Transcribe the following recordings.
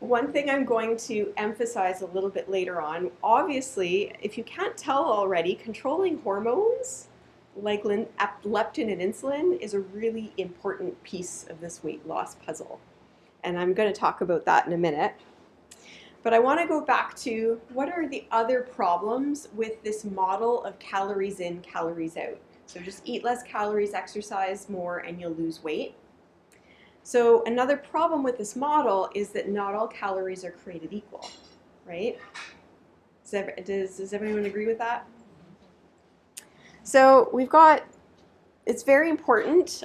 one thing I'm going to emphasize a little bit later on, obviously, if you can't tell already, controlling hormones like leptin and insulin is a really important piece of this weight loss puzzle. And I'm going to talk about that in a minute. But I want to go back to what are the other problems with this model of calories in, calories out. So just eat less calories, exercise more, and you'll lose weight. So another problem with this model is that not all calories are created equal, right? Does everyone agree with that? So it's very important.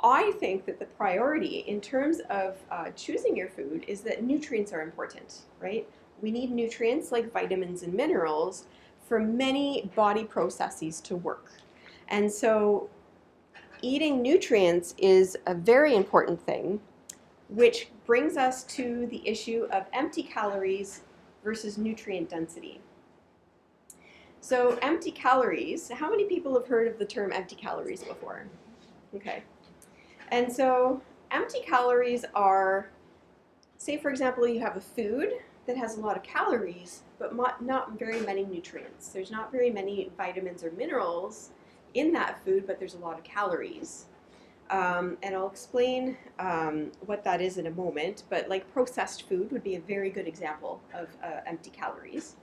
I think that the priority in terms of choosing your food is that nutrients are important, right? We need nutrients like vitamins and minerals for many body processes to work. And so eating nutrients is a very important thing, which brings us to the issue of empty calories versus nutrient density. So empty calories, how many people have heard of the term empty calories before? Okay. And so empty calories are, say for example, you have a food that has a lot of calories, but not very many nutrients. There's not very many vitamins or minerals in that food, but there's a lot of calories. And I'll explain what that is in a moment, but like processed food would be a very good example of empty calories.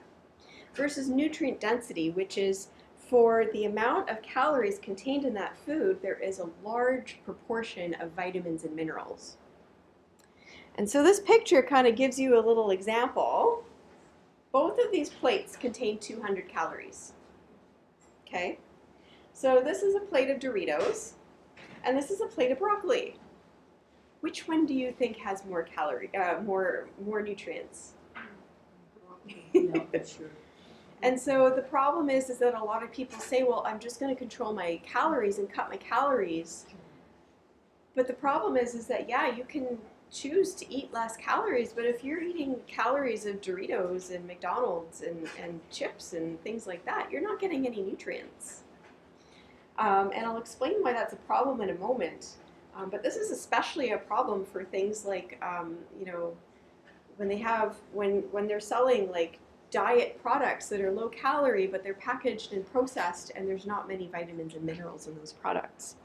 Versus nutrient density, which is for the amount of calories contained in that food, there is a large proportion of vitamins and minerals. And so this picture kind of gives you a little example. Both of these plates contain 200 calories. Okay? So this is a plate of Doritos, and this is a plate of broccoli. Which one do you think has more more nutrients? No, sure. And so the problem is that a lot of people say, well, I'm just going to control my calories and cut my calories. But the problem is that, yeah, you can choose to eat less calories, but if you're eating calories of Doritos and McDonald's and chips and things like that, you're not getting any nutrients. And I'll explain why that's a problem in a moment. But this is especially a problem for things like, when they're selling like diet products that are low calorie, but they're packaged and processed, and there's not many vitamins and minerals in those products.